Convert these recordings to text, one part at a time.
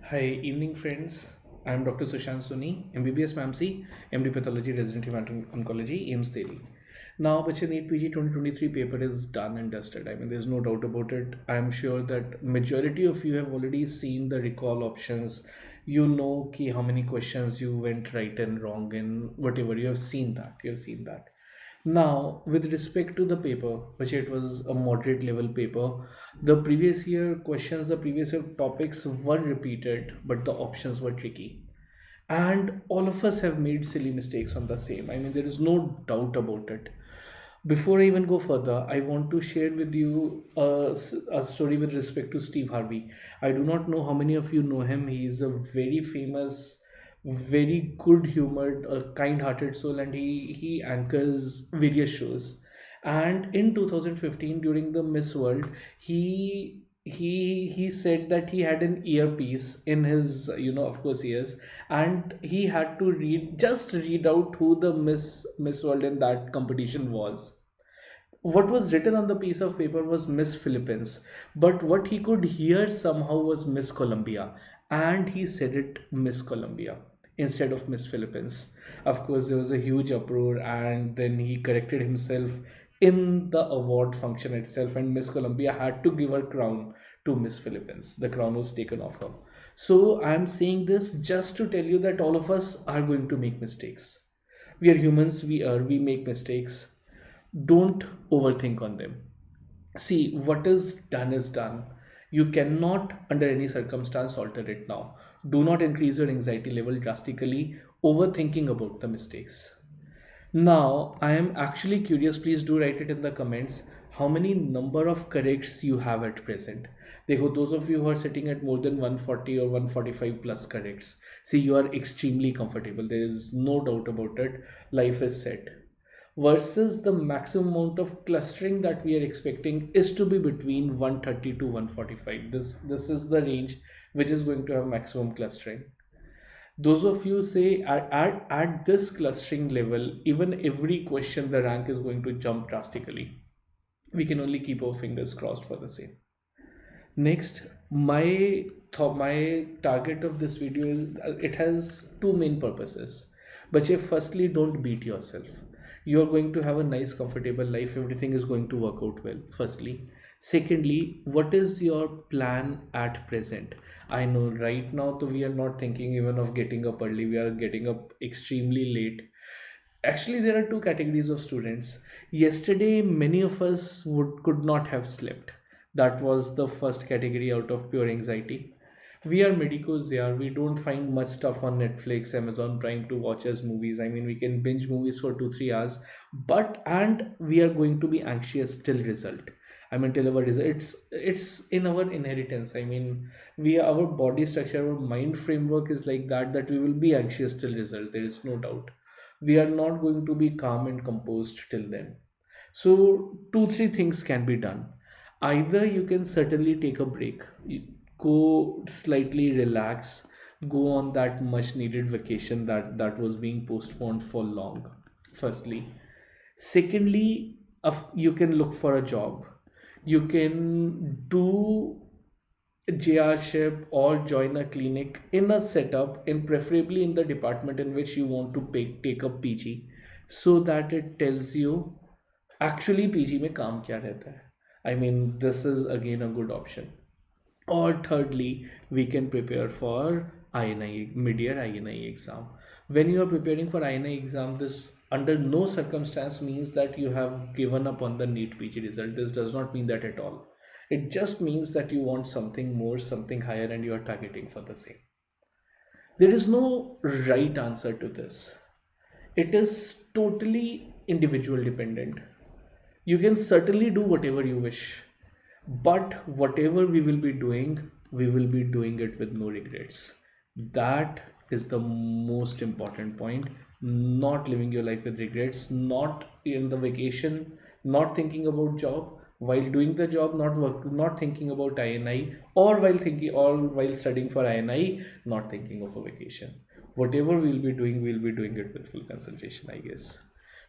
Hi, evening friends. I'm Dr. Sushant Soni, MBBS MAMC, MD Pathology, Resident Oncology, AIMS Delhi. Now, बच्चे NEET PG 2023 paper is done and dusted. I mean, there's no doubt about it. I'm sure that majority of you have already seen the recall options. You know ki how many questions you went right and wrong and whatever. You have seen that. You have seen that. Now, with respect to the paper, which it was a moderate level paper, the previous year questions, the previous year topics were repeated, but the options were tricky. And all of us have made silly mistakes on the same. I mean, there is no doubt about it. Before I even go further, I want to share with you a story with respect to Steve Harvey. I do not know how many of you know him. He is a very famous, very good humored, kind-hearted soul, and he anchors various shows. And in 2015, during the Miss World, he said that he had an earpiece in his, of course, ears, and he had to read out who the Miss World in that competition was. What was written on the piece of paper was Miss Philippines, but what he could hear somehow was Miss Colombia, and he said it Miss Colombia instead of Miss Philippines. Of course, there was a huge uproar, and then he corrected himself in the award function itself, and Miss Colombia had to give her crown to Miss Philippines. The crown was taken off her. So I'm saying this just to tell you that all of us are going to make mistakes. We are humans, we make mistakes. Don't overthink on them. See, what is done is done. You cannot under any circumstance alter it now. Do not increase your anxiety level drastically overthinking about the mistakes. Now I am actually curious, please do write it in the comments how many number of corrects you have at present. देखो, those of you who are sitting at more than 140 or 145 plus corrects, see, you are extremely comfortable, there is no doubt about it. Life is set, versus the maximum amount of clustering that we are expecting is to be between 130 to 145. This is the range which is going to have maximum clustering. Those of you say at this clustering level, even every question the rank is going to jump drastically. We can only keep our fingers crossed for the same. Next, my target of this video is, it has two main purposes. But firstly, don't beat yourself. You are going to have a nice, comfortable life. Everything is going to work out well. Firstly, secondly, what is your plan at present? I know right now, so we are not thinking even of getting up early. We are getting up extremely late. Actually, there are two categories of students. Yesterday, many of us could not have slept. That was the first category out of pure anxiety. We are medicos, yeah. We don't find much stuff on Netflix, Amazon Prime to watch as movies. I mean, we can binge movies for 2, 3 hours, and we are going to be anxious till result. I mean, till our result, it's in our inheritance. I mean, our body structure, our mind framework is like that we will be anxious till result. There is no doubt. We are not going to be calm and composed till then. So, two, three things can be done. Either you can certainly take a break, go slightly relax, go on that much needed vacation that was being postponed for long. Firstly, secondly, you can look for a job. You can do JRship or join a clinic in a setup, in preferably in the department in which you want to take up PG, so that it tells you actually PG में काम क्या रहता है. I mean, this is again a good option. Or thirdly, we can prepare for INI, mid-year INI exam. When you are preparing for INI exam, this under no circumstance means that you have given up on the NEET PG result. This does not mean that at all. It just means that you want something more, something higher, and you are targeting for the same. There is no right answer to this. It is totally individual dependent. You can certainly do whatever you wish, but whatever we will be doing it with no regrets. That is the most important point. Not living your life with regrets, not in the vacation, not thinking about job, while doing the job, not thinking about INI, or while studying for INI, not thinking of a vacation. Whatever we'll be doing it with full concentration, I guess.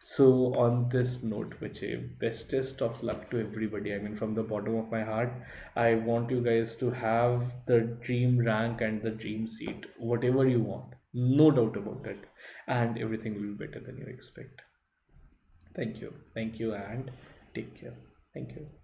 So on this note, which bestest of luck to everybody. I mean, from the bottom of my heart, I want you guys to have the dream rank and the dream seat, whatever you want, no doubt about it, and everything will be better than you expect. Thank you, and take care. Thank you.